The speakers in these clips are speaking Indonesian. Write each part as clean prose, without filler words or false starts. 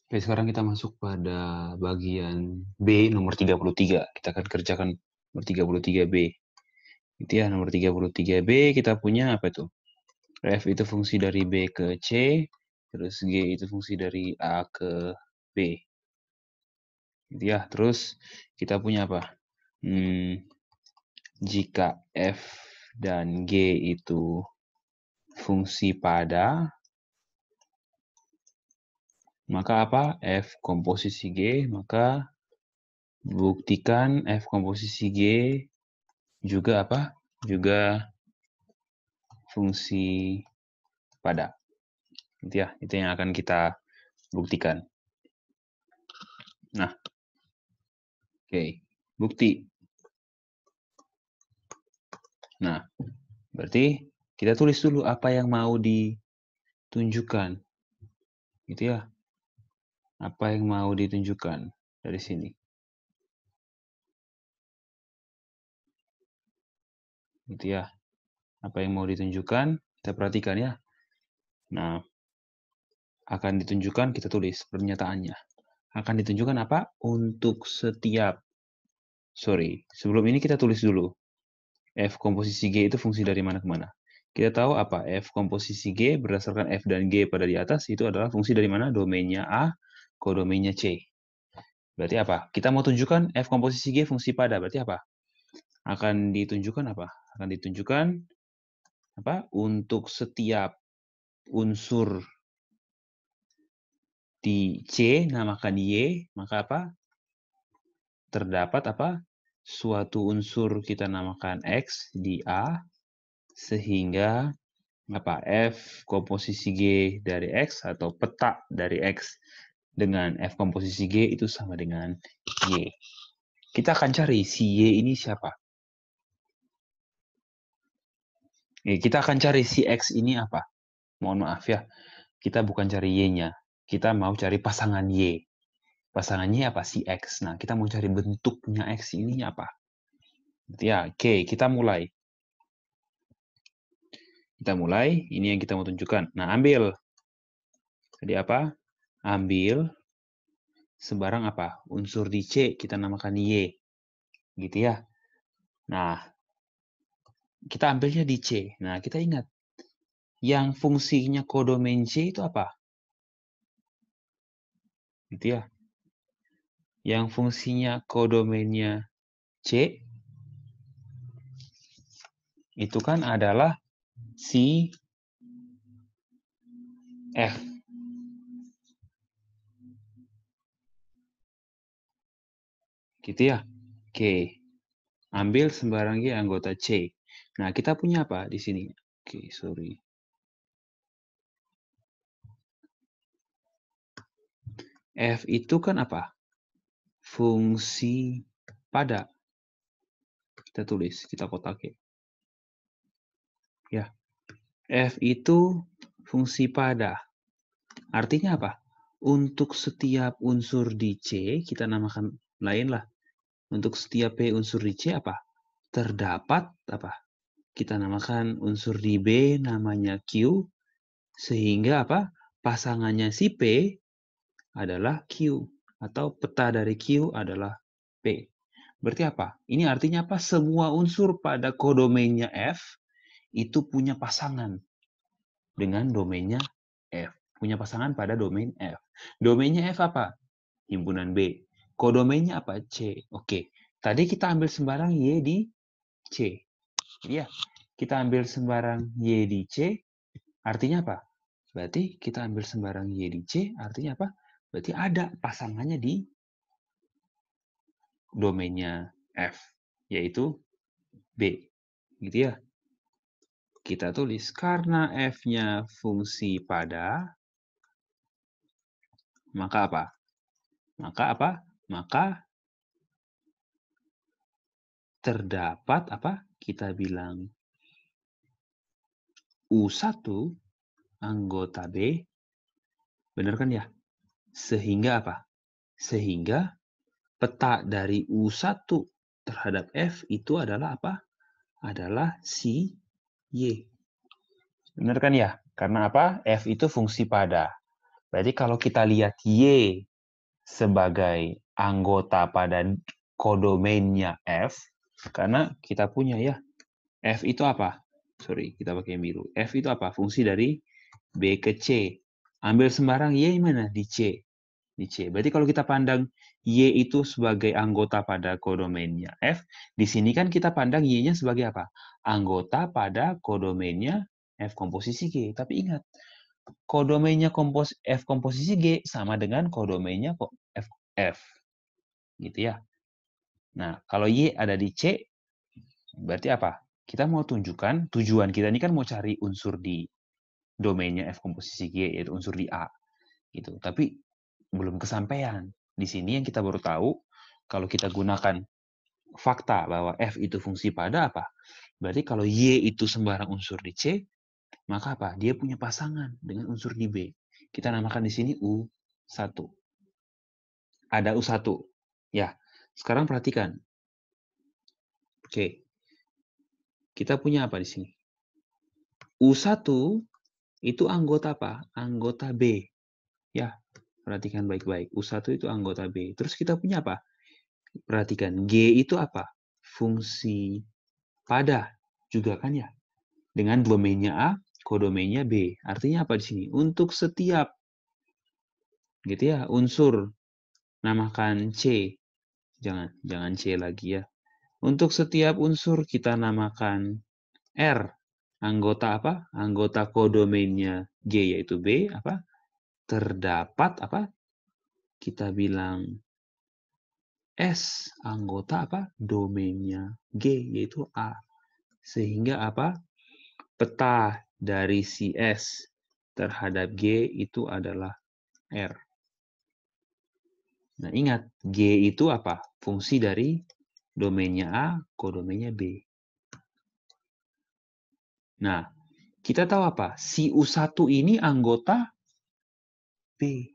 Oke, sekarang kita masuk pada bagian B nomor 33. Kita akan kerjakan nomor 33B. Itu ya, nomor 33B kita punya apa itu? F itu fungsi dari B ke C, terus G itu fungsi dari A ke B. Gitu ya, terus kita punya apa? Jika F dan G itu fungsi pada, maka apa? F komposisi G, maka buktikan F komposisi G juga apa? Juga fungsi pada. Itu ya, itu yang akan kita buktikan. Nah, oke. Bukti. Nah, berarti kita tulis dulu apa yang mau ditunjukkan. Gitu ya. Apa yang mau ditunjukkan dari sini. Gitu ya. Apa yang mau ditunjukkan, kita perhatikan ya. Nah, akan ditunjukkan, kita tulis pernyataannya. Akan ditunjukkan apa? Untuk setiap. Sorry, sebelum ini kita tulis dulu. F komposisi G itu fungsi dari mana ke mana. Kita tahu apa? F komposisi G berdasarkan F dan G pada di atas itu adalah fungsi dari mana? Domainnya A, kodomainnya C. Berarti apa? Kita mau tunjukkan F komposisi G fungsi pada. Berarti apa? Akan ditunjukkan apa? Akan ditunjukkan apa? Untuk setiap unsur di C namakan Y, maka apa? Terdapat apa? Suatu unsur kita namakan X di A, sehingga apa? F komposisi G dari X atau peta dari X dengan F komposisi G itu sama dengan Y. Kita akan cari si Y ini siapa. Kita akan cari si X ini apa. Mohon maaf ya, kita bukan cari Y-nya. Kita mau cari pasangan Y. Pasangannya apa? Si X. Nah, kita mau cari bentuknya X ini apa. Ya, oke, kita mulai. Kita mulai, ini yang kita mau tunjukkan. Nah, ambil. Jadi apa? Ambil sebarang apa? Unsur di C, kita namakan Y. Gitu ya. Nah, kita ambilnya di C. Nah, kita ingat. Yang fungsinya kodomain C itu apa? Gitu ya. Yang fungsinya kodomainnya C itu kan adalah si F. Gitu ya. Oke. Ambil sembarang Y anggota C. Nah, kita punya apa di sini? Oke, sorry. F itu kan apa? Fungsi pada. Kita tulis, kita kotakin. Ya. F itu fungsi pada. Artinya apa? Untuk setiap unsur di C, kita namakan lain lah. Untuk setiap P unsur di C apa? Terdapat apa? Kita namakan unsur di B namanya Q. Sehingga apa? Pasangannya si P adalah Q. Atau peta dari Q adalah P. Berarti apa? Ini artinya apa? Semua unsur pada kodomainnya F itu punya pasangan dengan domainnya F. Punya pasangan pada domain F. Domainnya F apa? Himpunan B. Kodomainnya apa? C. Oke. Tadi kita ambil sembarang Y di C. Iya. Kita ambil sembarang Y di C. Artinya apa? Berarti kita ambil sembarang Y di C. Artinya apa? Berarti ada pasangannya di domainnya F. Yaitu B. Gitu ya. Kita tulis karena F-nya fungsi pada, maka apa? Maka apa? Maka terdapat apa? Kita bilang U1 anggota B, benar kan ya? Sehingga apa? Sehingga peta dari U1 terhadap F itu adalah apa? Adalah si Y. Benar kan ya? Karena apa? F itu fungsi pada. Berarti kalau kita lihat Y sebagai anggota pada kodomainnya F, karena kita punya ya, F itu apa? Sorry, kita pakai yang biru. F itu apa? Fungsi dari B ke C. Ambil sembarang Y mana? Di C. Di C. Berarti kalau kita pandang Y itu sebagai anggota pada kodomainnya F, di sini kan kita pandang Y-nya sebagai apa? Anggota pada kodomainnya F komposisi G. Tapi ingat, kodomainnya F komposisi G sama dengan kodomainnya F, F. Gitu ya. Nah, kalau Y ada di C, berarti apa? Kita mau tunjukkan, tujuan kita ini kan mau cari unsur di domainnya F komposisi G, yaitu unsur di A. Gitu. Tapi belum kesampaian. Di sini yang kita baru tahu, kalau kita gunakan fakta bahwa F itu fungsi pada apa? Berarti kalau Y itu sembarang unsur di C, maka apa? Dia punya pasangan dengan unsur di B. Kita namakan di sini U1. Ada U1. Ya, sekarang perhatikan. Oke, kita punya apa di sini? U1 itu anggota apa? Anggota B. Ya, perhatikan baik-baik. U1 itu anggota B. Terus kita punya apa? Perhatikan, G itu apa? Fungsi pada juga kan ya? Dengan domainnya A, kodomainnya B. Artinya apa di sini? Untuk setiap gitu ya, unsur namakan C. Jangan C lagi ya. Untuk setiap unsur kita namakan R. Anggota apa? Anggota kodomainnya G yaitu B apa? Terdapat apa? Kita bilang S anggota apa? Domainnya G yaitu A. Sehingga apa? Peta dari si S terhadap G itu adalah R. Nah, ingat, G itu apa? Fungsi dari domainnya A, kodomainnya B. Nah, kita tahu apa? Si U1 ini anggota B.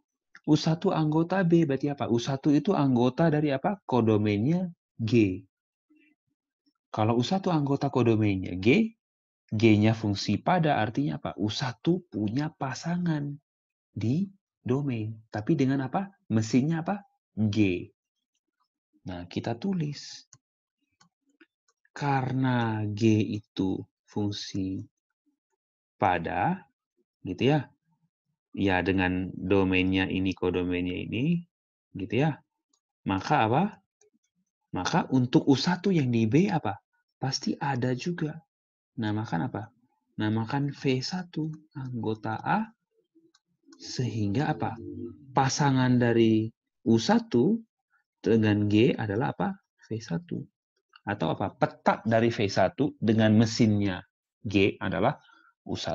U1 anggota B, berarti apa? U1 itu anggota dari apa? Kodomainnya G. Kalau U1 anggota kodomainnya G, G-nya fungsi pada artinya apa? U1 punya pasangan di domain. Tapi dengan apa? Mesinnya apa? G. Nah, kita tulis. Karena G itu fungsi pada, gitu ya. Ya, dengan domainnya ini, kodomainnya ini, gitu ya. Maka apa? Maka untuk U1 yang di B apa? Pasti ada juga. Namakan apa? Namakan V1, anggota A, sehingga apa? Pasangan dari U1 dengan G adalah apa? V1. Atau apa? Peta dari V1 dengan mesinnya G adalah U1.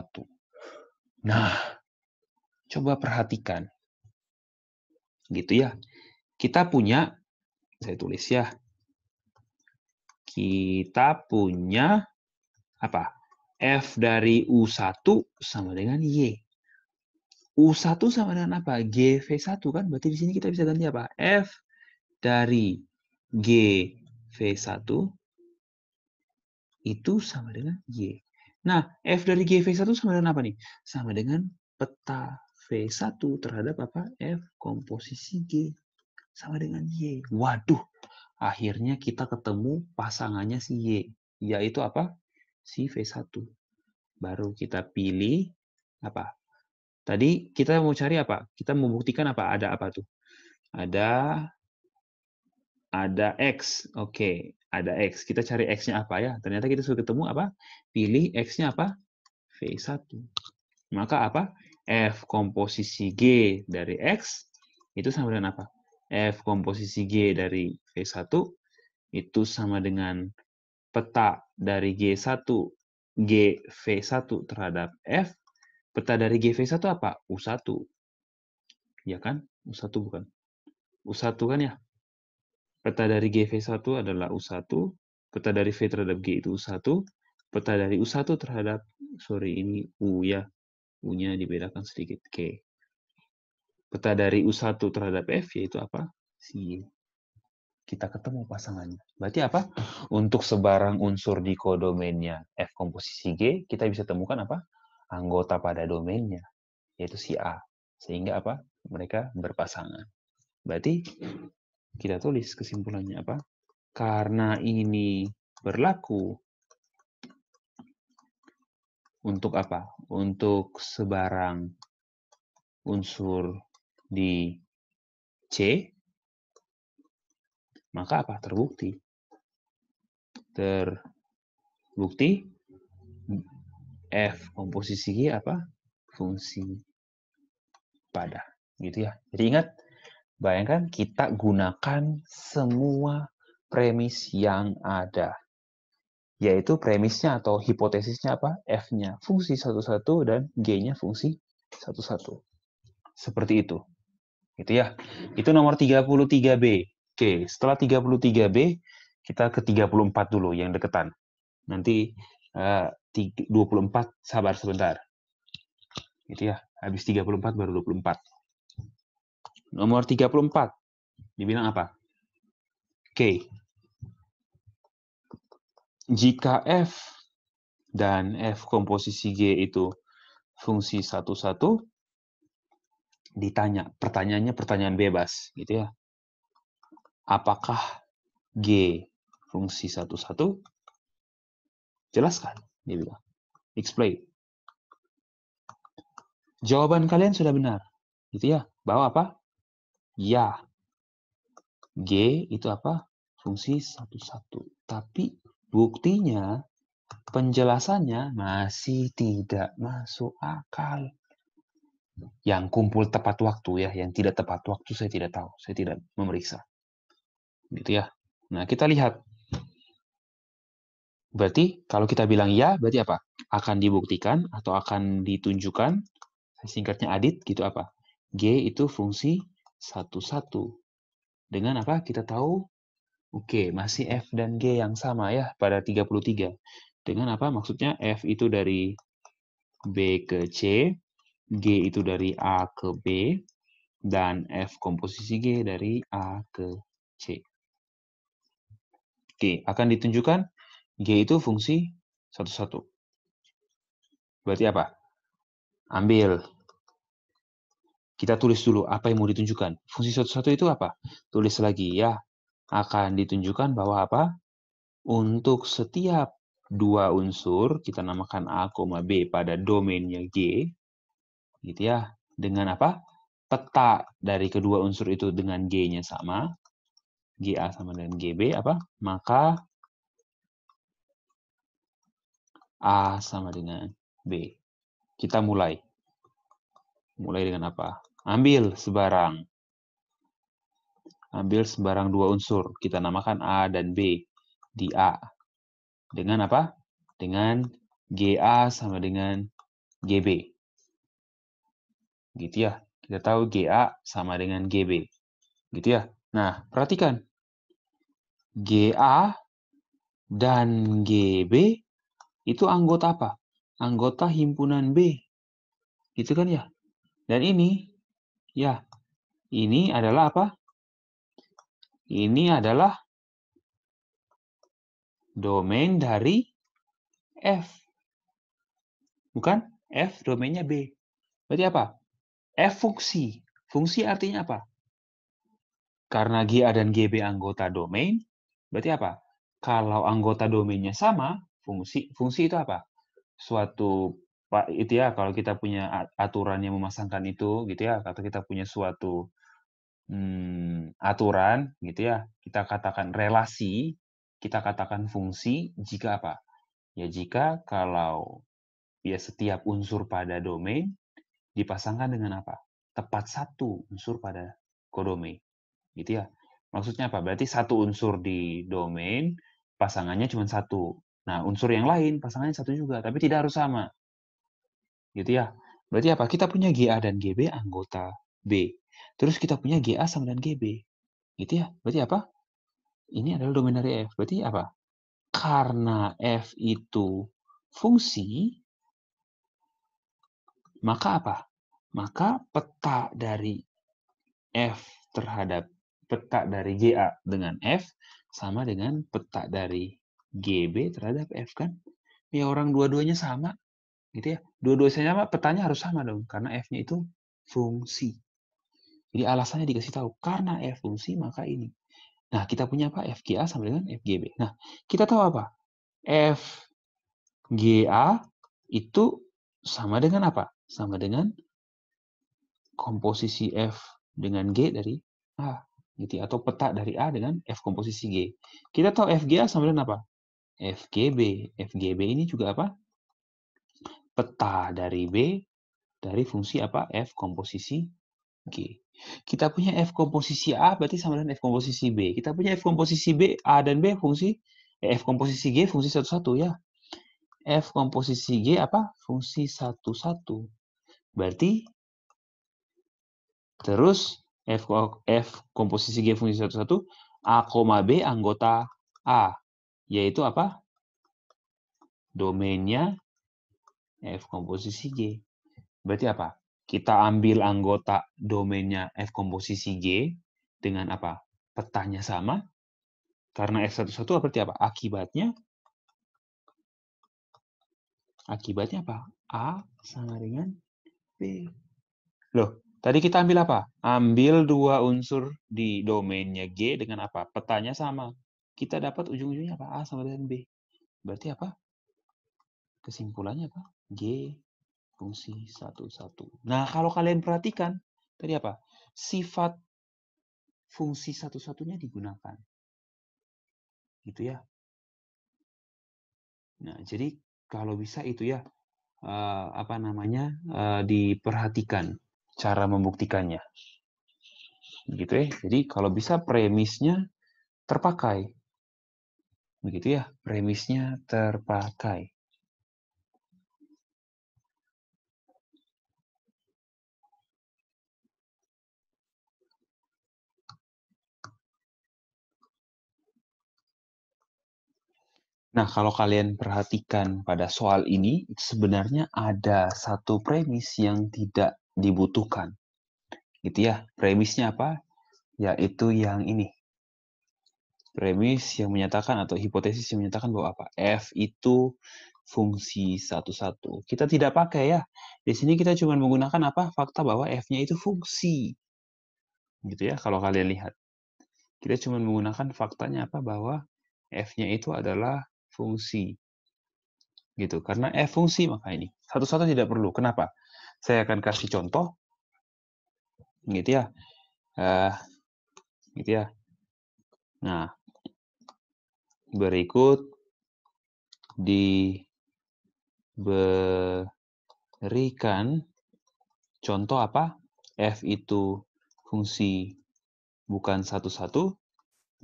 Nah, coba perhatikan. Gitu ya. Kita punya, saya tulis ya. Kita punya apa? F dari U1 sama dengan Y. U1 sama dengan apa? GV1 kan? Berarti di sini kita bisa ganti apa? F dari GV1 itu sama dengan Y. Nah, F dari GV1 sama dengan apa nih? Sama dengan peta V1 terhadap apa? F komposisi G. Sama dengan Y. Waduh, akhirnya kita ketemu pasangannya si Y. Yaitu apa? Si V1. Baru kita pilih apa? Tadi kita mau cari apa? Kita membuktikan apa? Ada apa tuh? Ada X. Oke, ada X. Kita cari X-nya apa ya? Ternyata kita sudah ketemu apa? Pilih X-nya apa? V1. Maka apa? F komposisi G dari X itu sama dengan apa? F komposisi G dari V1 itu sama dengan peta dari G1 GV1 terhadap F. Peta dari GV1 apa? U1. Ya kan? U1 bukan? U1 kan ya? Peta dari GV1 adalah U1. Peta dari V terhadap G itu U1. Peta dari U1 terhadap, sorry ini U ya. U-nya dibedakan sedikit. Oke. Peta dari U1 terhadap F yaitu apa? Si kita ketemu pasangannya. Berarti apa? Untuk sebarang unsur di kodomainnya F komposisi G, kita bisa temukan apa? Anggota pada domainnya, yaitu si A. Sehingga apa? Mereka berpasangan. Berarti kita tulis kesimpulannya apa? Karena ini berlaku untuk apa? Untuk sebarang unsur di C, maka apa? Terbukti F komposisi G apa? Fungsi pada. Gitu ya. Jadi ingat, bayangkan kita gunakan semua premis yang ada. Yaitu premisnya atau hipotesisnya apa? F-nya fungsi satu-satu dan G-nya fungsi satu-satu. Seperti itu. Gitu ya. Itu nomor 33B. Oke, setelah 33B, kita ke 34 dulu yang deketan. Nanti 24 sabar sebentar. Gitu ya. Habis 34 baru 24. Nomor 34 dibilang apa? Oke. Jika F dan F komposisi G itu fungsi satu-satu, ditanya, pertanyaannya pertanyaan bebas, gitu ya. Apakah G fungsi satu-satu? Jelaskan, dia bilang. Explain. Jawaban kalian sudah benar, gitu ya. Bahwa apa? Ya. G itu apa? Fungsi satu-satu. Tapi buktinya, penjelasannya masih tidak masuk akal. Yang kumpul tepat waktu ya, yang tidak tepat waktu saya tidak tahu, saya tidak memeriksa. Gitu ya. Nah, kita lihat. Berarti kalau kita bilang ya, berarti apa? Akan dibuktikan atau akan ditunjukkan, singkatnya adit gitu apa? G itu fungsi satu-satu. Dengan apa? Kita tahu, oke, masih F dan G yang sama ya pada 33. Dengan apa? Maksudnya F itu dari B ke C, G itu dari A ke B, dan F komposisi G dari A ke C. Oke, akan ditunjukkan G itu fungsi satu-satu. Berarti apa? Ambil. Kita tulis dulu apa yang mau ditunjukkan. Fungsi satu-satu itu apa? Tulis lagi ya. Akan ditunjukkan bahwa apa? Untuk setiap dua unsur, kita namakan A, B pada domainnya G, gitu ya. Dengan apa? Peta dari kedua unsur itu dengan G-nya sama. GA sama dengan GB, apa? Maka A sama dengan B. Kita mulai. Mulai dengan apa? Ambil sebarang dua unsur. Kita namakan A dan B di A. Dengan apa? Dengan GA sama dengan GB. Gitu ya. Kita tahu GA sama dengan GB. Gitu ya. Nah, perhatikan. GA dan GB itu anggota apa? Anggota himpunan B. Gitu kan ya? Dan ini, ya, ini adalah apa? Ini adalah domain dari F. Bukan? F domainnya B. Berarti apa? F fungsi. Fungsi artinya apa? Karena GA dan GB anggota domain, berarti apa? Kalau anggota domainnya sama, fungsi itu apa? Suatu itu ya, kalau kita punya aturan yang memasangkan itu, gitu ya, atau kita punya suatu aturan, gitu ya, kita katakan relasi, kita katakan fungsi jika apa? Ya jika kalau ya setiap unsur pada domain dipasangkan dengan apa? Tepat satu unsur pada kodomain. Gitu ya. Maksudnya apa? Berarti satu unsur di domain, pasangannya cuma satu. Nah, unsur yang lain, pasangannya satu juga, tapi tidak harus sama. Gitu ya. Berarti apa? Kita punya GA dan GB anggota B. Terus kita punya GA sama dengan GB. Gitu ya. Berarti apa? Ini adalah domain dari F. Berarti apa? Karena F itu fungsi, maka apa? Maka peta dari F terhadap peta dari GA dengan F sama dengan peta dari GB terhadap F kan? Ya orang dua-duanya sama, gitu ya. Dua-duanya sama, petanya harus sama dong, karena F-nya itu fungsi. Jadi alasannya dikasih tahu, karena F fungsi maka ini. Nah, kita punya apa? FGA sama dengan FGB. Nah, kita tahu apa? FGA itu sama dengan apa? Sama dengan komposisi F dengan G dari A. Gitu, atau peta dari A dengan F komposisi G. Kita tahu FGA sama dengan apa? FGB. FGB ini juga apa? Peta dari B dari fungsi apa? F komposisi G. Kita punya F komposisi A berarti sama dengan F komposisi B. Kita punya F komposisi B, A dan B fungsi, F komposisi G fungsi satu-satu ya. F komposisi G apa? Fungsi satu-satu. Berarti terus F komposisi G fungsi satu-satu, A, B anggota A. Yaitu apa? Domainnya F komposisi G. Berarti apa? Kita ambil anggota domainnya F komposisi G dengan apa? Petanya sama. Karena F11 berarti apa? Akibatnya apa? A sama dengan B. Loh, tadi kita ambil apa? Ambil dua unsur di domainnya G dengan apa? Petanya sama. Kita dapat ujung-ujungnya apa? A sama dengan B. Berarti apa? Kesimpulannya apa? G fungsi satu-satu. Nah, kalau kalian perhatikan, tadi apa? Sifat fungsi satu-satunya digunakan. Gitu ya. Nah, jadi kalau bisa itu ya, diperhatikan cara membuktikannya. Begitu ya. Jadi kalau bisa premisnya terpakai. Begitu ya, premisnya terpakai. Nah, kalau kalian perhatikan pada soal ini, sebenarnya ada satu premis yang tidak dibutuhkan. Gitu ya. Premisnya apa? Yaitu yang ini. Premis yang menyatakan atau hipotesis yang menyatakan bahwa apa? F itu fungsi satu-satu. Kita tidak pakai ya. Di sini kita cuma menggunakan apa? Fakta bahwa F-nya itu fungsi. Gitu ya, kalau kalian lihat. Kita cuma menggunakan faktanya apa? Bahwa F-nya itu adalah fungsi. Gitu. Karena F fungsi maka ini. Satu-satu tidak perlu. Kenapa? Saya akan kasih contoh. Gitu ya. Gitu ya. Nah, berikut diberikan contoh apa? F itu fungsi bukan satu-satu,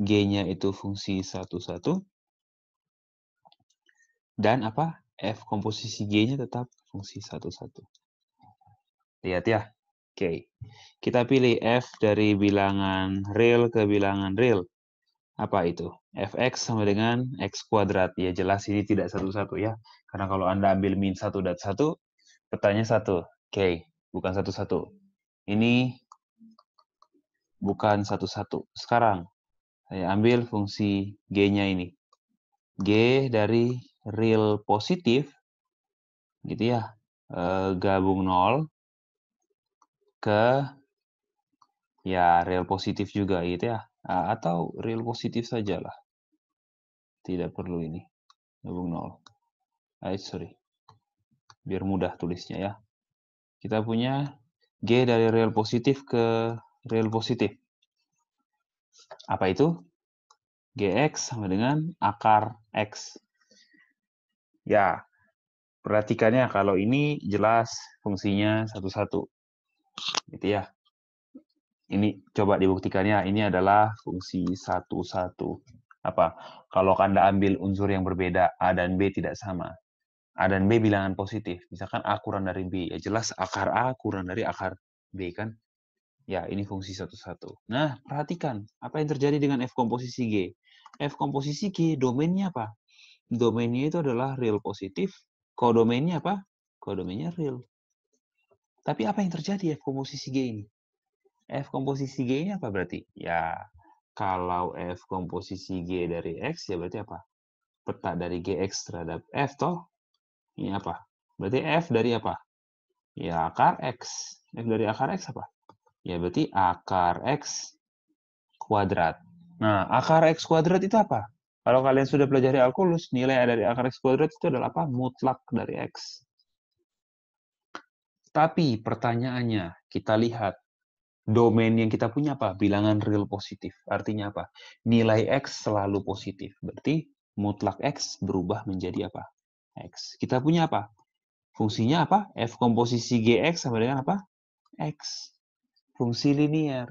G-nya itu fungsi satu-satu, dan apa? F komposisi G-nya tetap fungsi satu-satu. Lihat ya. Oke. Kita pilih F dari bilangan real ke bilangan real. Apa itu? Fx sama dengan x kuadrat. Ya jelas ini tidak satu-satu ya. Karena kalau Anda ambil min 1 dan 1, petanya 1. Oke, bukan satu-satu. Ini bukan satu-satu. Sekarang, saya ambil fungsi G-nya ini. G dari real positif, gitu ya, gabung 0 ke ya real positif juga gitu ya. Atau real positif sajalah. Tidak perlu ini. Gabung 0. Sorry. Biar mudah tulisnya ya. Kita punya G dari real positif ke real positif. Apa itu? Gx sama dengan akar X. Ya, perhatikannya kalau ini jelas fungsinya satu-satu. Gitu ya. Ini coba dibuktikannya, ini adalah fungsi satu-satu. Apa? Kalau Anda ambil unsur yang berbeda, A dan B tidak sama. A dan B bilangan positif. Misalkan A kurang dari B, ya jelas akar A kurang dari akar B kan? Ya, ini fungsi satu-satu. Nah, perhatikan apa yang terjadi dengan F komposisi G. F komposisi G domainnya apa? Domainnya itu adalah real positif. Kodomainnya apa? Kodomainnya real. Tapi apa yang terjadi F komposisi G ini? F komposisi G-nya apa berarti? Ya, kalau F komposisi G dari X, ya berarti apa? Peta dari GX terhadap F, toh? Ini apa? Berarti F dari apa? Ya, akar X. F dari akar X apa? Ya, berarti akar X kuadrat. Nah, akar X kuadrat itu apa? Kalau kalian sudah pelajari kalkulus, nilai dari akar X kuadrat itu adalah apa? Mutlak dari X. Tapi pertanyaannya, kita lihat domain yang kita punya apa? Bilangan real positif. Artinya apa? Nilai X selalu positif. Berarti mutlak X berubah menjadi apa? X. Kita punya apa? Fungsinya apa? F komposisi GX sama dengan apa? X. Fungsi linear.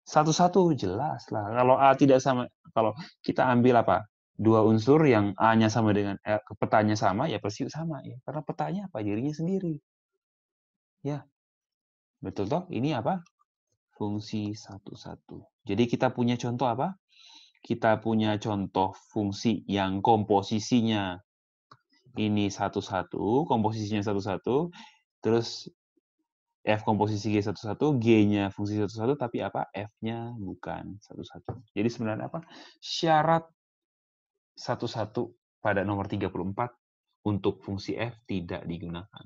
Satu-satu jelas lah. Kalau A tidak sama, kalau kita ambil apa? Dua unsur yang A-nya sama dengan petanya sama, ya pasti sama ya. Karena petanya apa? Dirinya sendiri. Ya, betul toh? Ini apa? Fungsi satu-satu. Jadi kita punya contoh apa? Kita punya contoh fungsi yang komposisinya ini satu-satu, komposisinya satu-satu, terus F komposisi G satu-satu, G-nya fungsi satu-satu, tapi apa? F-nya bukan satu-satu. Jadi sebenarnya apa? Syarat satu-satu pada nomor 34 untuk fungsi F tidak digunakan.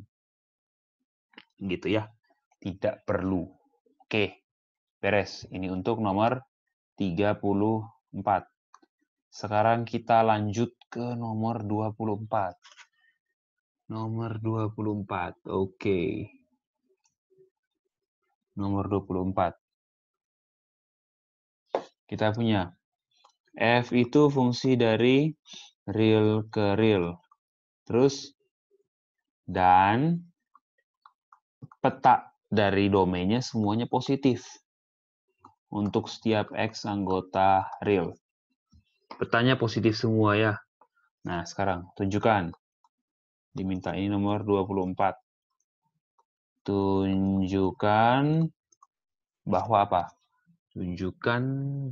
Gitu ya. Tidak perlu. Oke, beres. Ini untuk nomor 34. Sekarang kita lanjut ke nomor 24. Nomor 24. Oke. Nomor 24. Kita punya F itu fungsi dari real ke real. Terus dan peta dari domainnya semuanya positif untuk setiap X anggota real. Petanya positif semua ya. Nah, sekarang tunjukkan. Diminta ini nomor 24. Tunjukkan bahwa apa? Tunjukkan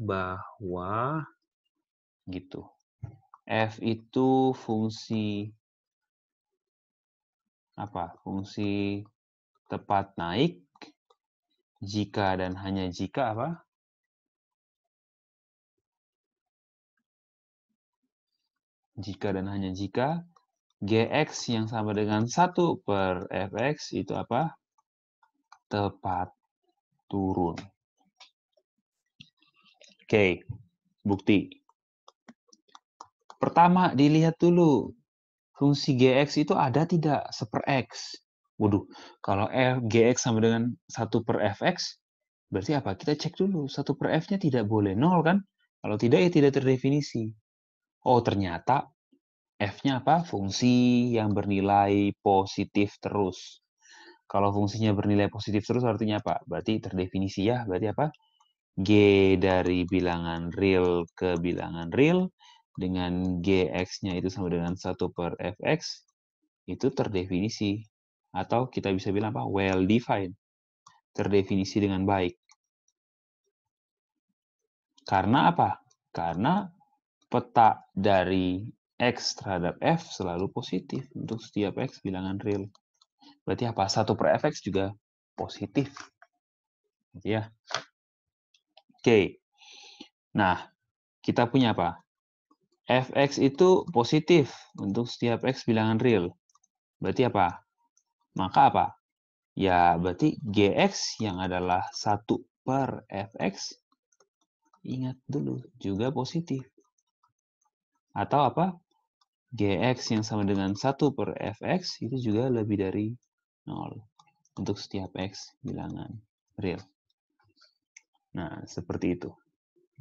bahwa gitu. F itu fungsi apa? Fungsi tepat naik jika dan hanya jika apa? Jika dan hanya jika Gx yang sama dengan 1 per Fx itu apa? Tepat turun. Oke, bukti. Pertama, dilihat dulu. Fungsi Gx itu ada tidak seper X? Waduh, kalau Gx sama dengan 1 per Fx, berarti apa? Kita cek dulu. 1 per F-nya tidak boleh 0 kan? Kalau tidak, ya tidak terdefinisi. Oh, ternyata F-nya apa? Fungsi yang bernilai positif terus. Kalau fungsinya bernilai positif terus artinya apa? Berarti terdefinisi ya. Berarti apa? G dari bilangan real ke bilangan real dengan Gx-nya itu sama dengan 1 per Fx itu terdefinisi. Atau kita bisa bilang apa? Well defined. Terdefinisi dengan baik. Karena apa? Karena peta dari X terhadap F selalu positif untuk setiap X bilangan real. Berarti apa? 1 per Fx juga positif. Gitu ya. Oke. Nah, kita punya apa? Fx itu positif untuk setiap X bilangan real. Berarti apa? Maka apa? Ya, berarti Gx yang adalah 1 per Fx, ingat dulu, juga positif. Atau apa? Gx yang sama dengan 1 per Fx itu juga lebih dari 0 untuk setiap X bilangan real. Nah, seperti itu.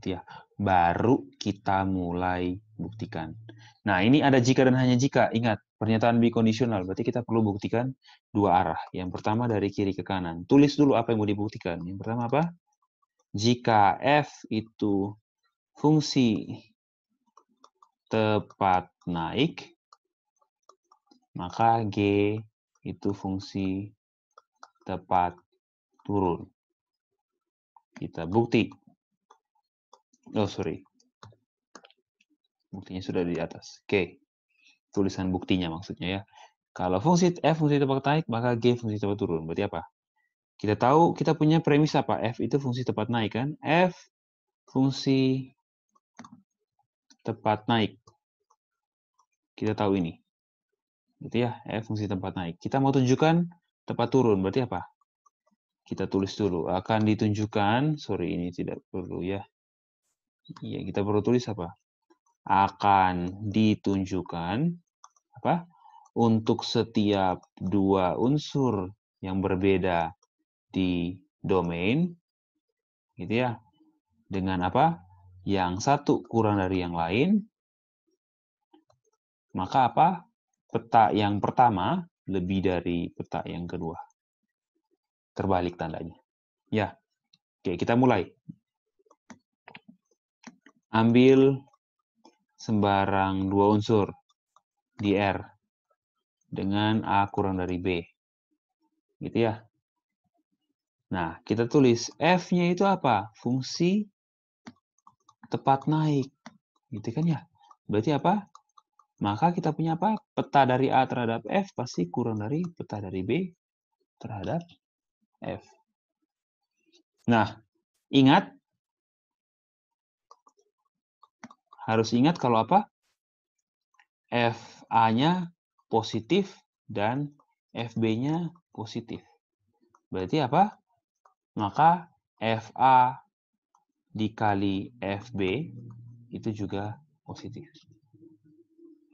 Ya, baru kita mulai buktikan. Nah, ini ada jika dan hanya jika. Ingat, pernyataan bikondisional. Berarti kita perlu buktikan dua arah. Yang pertama dari kiri ke kanan. Tulis dulu apa yang mau dibuktikan. Yang pertama apa? Jika F itu fungsi tepat naik, maka G itu fungsi tepat turun. Kita bukti. Oh, sorry. Buktinya sudah di atas. Oke. Tulisan buktinya maksudnya ya. Kalau fungsi F fungsi tepat naik, maka G fungsi tepat turun. Berarti apa? Kita tahu, kita punya premis apa? F itu fungsi tepat naik kan? F fungsi tepat naik. Kita tahu ini. Berarti ya, F fungsi tepat naik. Kita mau tunjukkan tepat turun, berarti apa? Kita tulis dulu. Akan ditunjukkan, sorry ini tidak perlu ya. Iya, kita perlu tulis apa? Akan ditunjukkan apa? Untuk setiap dua unsur yang berbeda di domain, gitu ya. Dengan apa? Yang satu kurang dari yang lain, maka apa? Peta yang pertama lebih dari peta yang kedua. Terbalik tandanya. Ya, oke, kita mulai. Ambil sembarang dua unsur di R dengan A kurang dari B. Gitu ya. Nah, kita tulis F-nya itu apa? Fungsi tepat naik. Gitu kan ya? Berarti apa? Maka kita punya apa? Peta dari A terhadap F pasti kurang dari peta dari B terhadap F. Nah, harus ingat kalau apa? FA-nya positif dan FB-nya positif. Berarti apa? Maka FA dikali FB itu juga positif.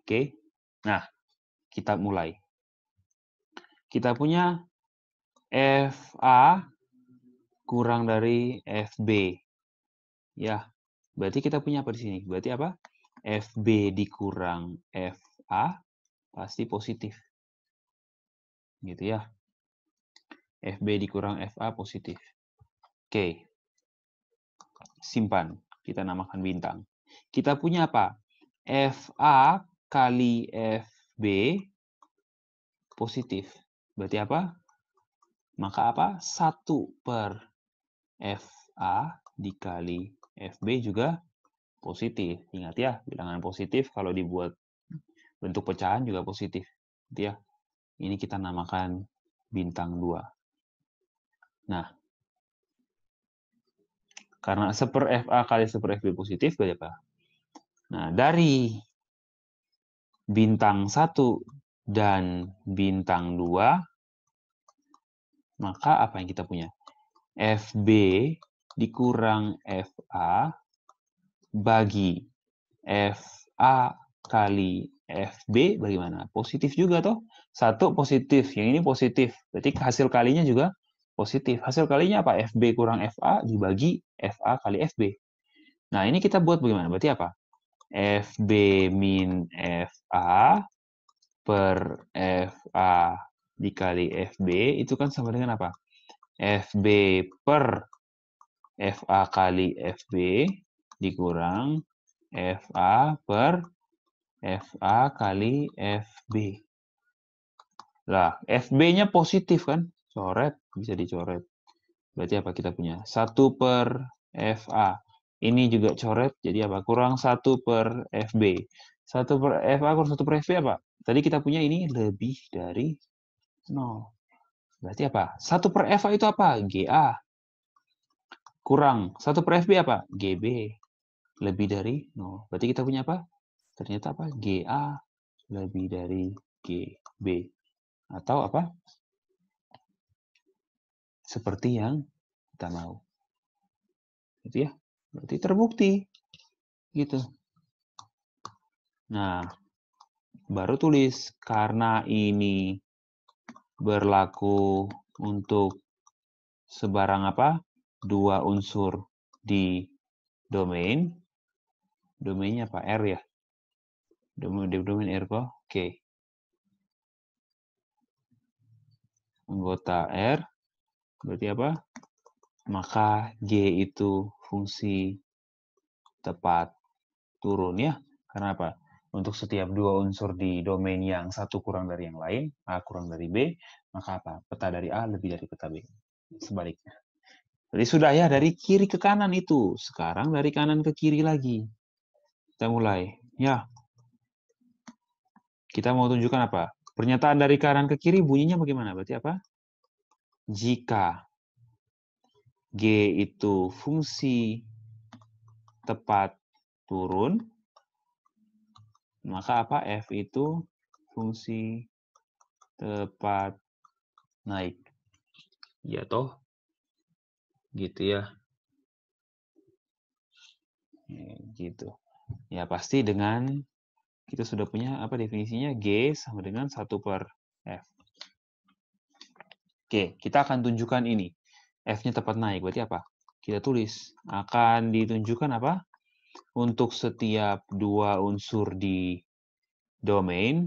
Oke? Nah, kita mulai. Kita punya FA kurang dari FB. Ya, berarti kita punya apa di sini? Berarti apa? FB dikurang FA pasti positif. Gitu ya. FB dikurang FA positif. Oke. Simpan. Kita namakan bintang. Kita punya apa? FA kali FB positif. Berarti apa? Maka apa? 1/FA dikali FB juga positif. Ingat ya, bilangan positif kalau dibuat bentuk pecahan juga positif. Gitu ya. Ini kita namakan bintang 2. Nah, karena 1/FA kali 1/FB positif, berarti apa? Nah, dari bintang 1 dan bintang 2, maka apa yang kita punya? FB dikurang FA bagi FA kali FB bagaimana? Positif juga toh? 1 positif, yang ini positif. Berarti hasil kalinya juga positif. Hasil kalinya apa? FB kurang FA dibagi FA kali FB. Nah, ini kita buat bagaimana? Berarti apa? FB min FA per FA dikali FB itu kan sama dengan apa? FB per FA kali FB dikurang FA per FA kali FB. Lah, FB-nya positif kan? Coret, bisa dicoret. Berarti apa kita punya? 1/FA. Ini juga coret, jadi apa? Kurang 1/FB. 1/FA kurang 1/FB apa? Tadi kita punya ini lebih dari 0. Berarti apa? 1/FA itu apa? GA. Kurang 1/FB apa? GB. Lebih dari 0. Berarti kita punya apa? Ternyata apa? GA lebih dari GB. Atau apa? Seperti yang kita mau. Gitu ya. Berarti terbukti. Gitu. Nah, baru tulis karena ini berlaku untuk sebarang apa? Dua unsur di domain. Domainnya apa? R ya? Domain R kok? Oke. Anggota R berarti apa? Maka G itu fungsi tepat turun ya. Karena apa? Untuk setiap dua unsur di domain yang satu kurang dari yang lain, A kurang dari B, maka apa? Peta dari A lebih dari peta B. Sebaliknya. Jadi sudah ya, dari kiri ke kanan itu. Sekarang dari kanan ke kiri lagi. Kita mulai. Ya. Kita mau tunjukkan apa? Pernyataan dari kanan ke kiri bunyinya bagaimana? Berarti apa? Jika G itu fungsi tepat turun, maka apa? F itu fungsi tepat naik. Ya toh, gitu ya. Gitu. Ya pasti dengan kita sudah punya apa definisinya, G sama dengan 1/F. Oke, kita akan tunjukkan ini. F-nya tepat naik, berarti apa? Kita tulis. Akan ditunjukkan apa? Untuk setiap dua unsur di domain,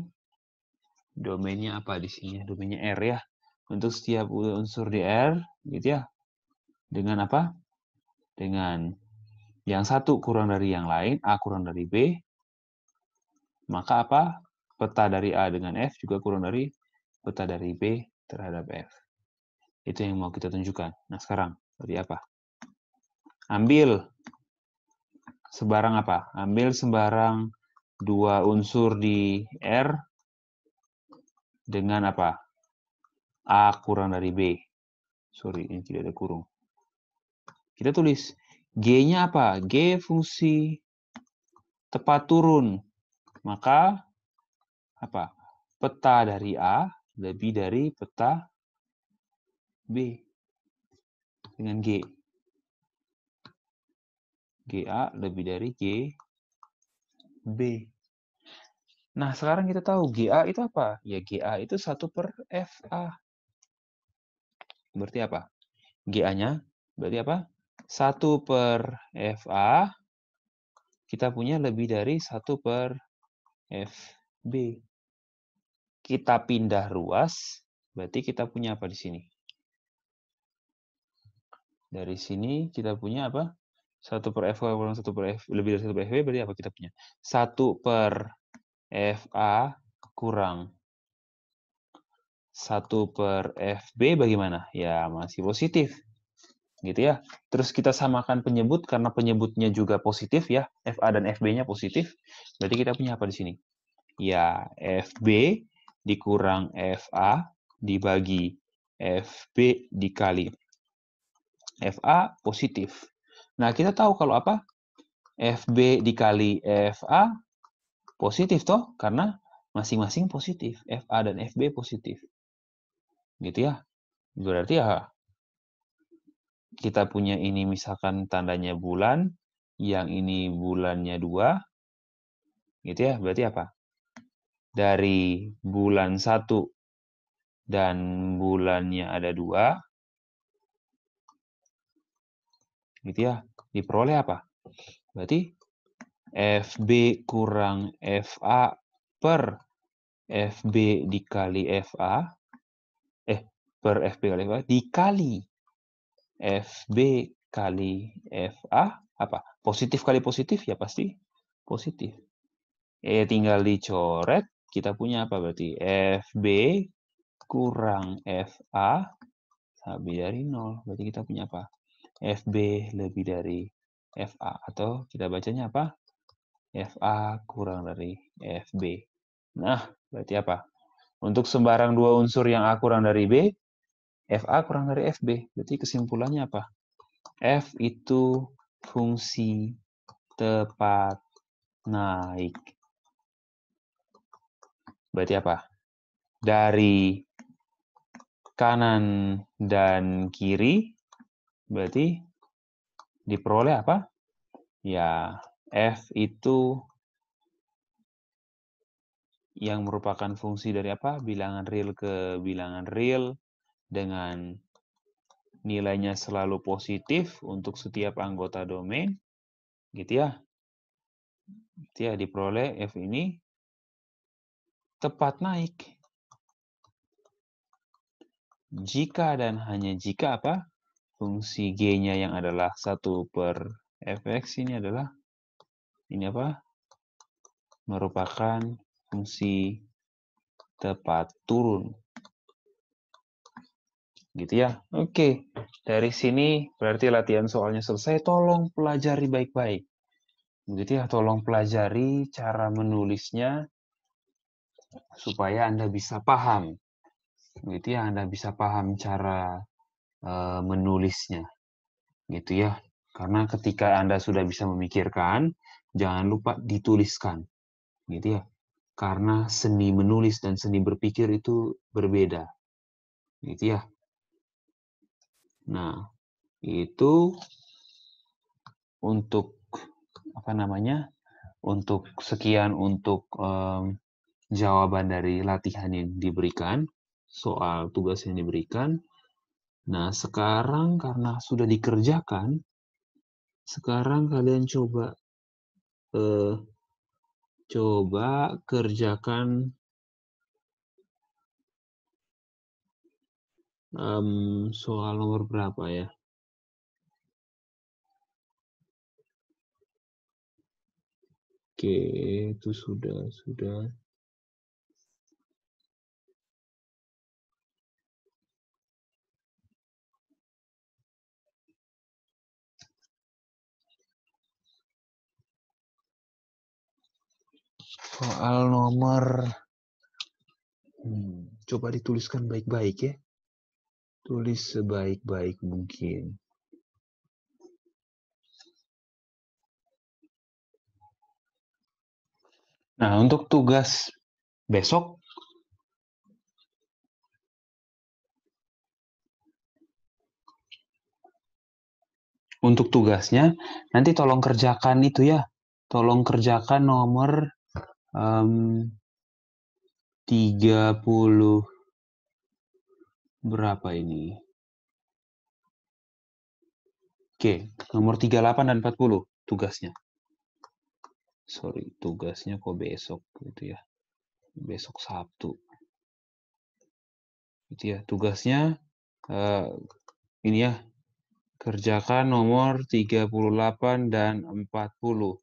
domainnya apa di sini? Domainnya R ya. Untuk setiap unsur di R, gitu ya. Dengan apa? Dengan yang satu kurang dari yang lain, A kurang dari B, maka apa? Peta dari A dengan F juga kurang dari peta dari B terhadap F. Itu yang mau kita tunjukkan. Nah, sekarang, berarti apa? Ambil sebarang apa? Ambil sembarang dua unsur di R dengan apa? A kurang dari B. Sorry, ini tidak ada kurung. Kita tulis G-nya apa? G fungsi tepat turun. Maka apa? Peta dari A lebih dari peta B dengan G. GA lebih dari GB. Nah, sekarang kita tahu GA itu apa? Ya, GA itu 1/FA. Berarti apa? GA-nya berarti apa? 1/FA kita punya lebih dari 1/FB. Kita pindah ruas, berarti kita punya apa di sini? Dari sini kita punya apa? 1/FA kurang 1/F, lebih dari 1/FB berarti apa kita punya? 1/FA kurang 1/FB bagaimana? Ya, masih positif. Gitu ya. Terus kita samakan penyebut karena penyebutnya juga positif ya. FA dan FB-nya positif. Berarti kita punya apa di sini? Ya, FB dikurang FA dibagi FB dikali FA positif. Nah, kita tahu kalau apa? FB dikali FA positif toh, karena masing-masing positif. FA dan FB positif. Gitu ya. Berarti ya kita punya ini misalkan tandanya bulan, yang ini bulannya 2, gitu ya. Berarti apa? Dari bulan 1 dan bulannya ada 2, gitu ya. Diperoleh apa? Berarti FB kurang FA per FB dikali FA, per FB kali FA, dikali FB kali FA, apa? Positif kali positif, ya pasti positif. Tinggal dicoret, kita punya apa berarti? FB kurang FA lebih dari 0. Berarti kita punya apa? FB lebih dari FA. Atau kita bacanya apa? FA kurang dari FB. Nah, berarti apa? Untuk sembarang dua unsur yang A kurang dari B, FA kurang dari FB. Berarti kesimpulannya apa? F itu fungsi tepat naik. Berarti apa? Dari kanan dan kiri, berarti diperoleh apa? Ya, F itu yang merupakan fungsi dari apa? Bilangan real ke bilangan real dengan nilainya selalu positif untuk setiap anggota domain, gitu ya. Gitu ya, diperoleh F ini tepat naik. Jika dan hanya jika apa? Fungsi G-nya yang adalah 1/Fx ini adalah ini apa? Merupakan fungsi tepat turun. Gitu ya. Oke, dari sini berarti latihan soalnya selesai. Tolong pelajari baik-baik. Begitu ya, tolong pelajari cara menulisnya supaya Anda bisa paham. Gitu ya, Anda bisa paham cara menulisnya. Gitu ya. Karena ketika Anda sudah bisa memikirkan, jangan lupa dituliskan. Gitu ya. Karena seni menulis dan seni berpikir itu berbeda. Gitu ya. Nah, itu untuk apa namanya? Untuk sekian untuk jawaban dari latihan yang diberikan, soal tugas yang diberikan. Nah, sekarang karena sudah dikerjakan, sekarang kalian eh, coba kerjakan soal nomor berapa ya? Oke, itu sudah. Soal nomor, coba dituliskan baik-baik ya. Tulis sebaik-baik mungkin. Nah, untuk tugas besok, untuk tugasnya, nanti tolong kerjakan itu ya. Tolong kerjakan nomor 30 berapa ini? Oke, nomor 38 dan 40 tugasnya. Sorry, tugasnya kok besok gitu ya. Besok Sabtu. Itu ya, tugasnya ini ya. Kerjakan nomor 38 dan 40.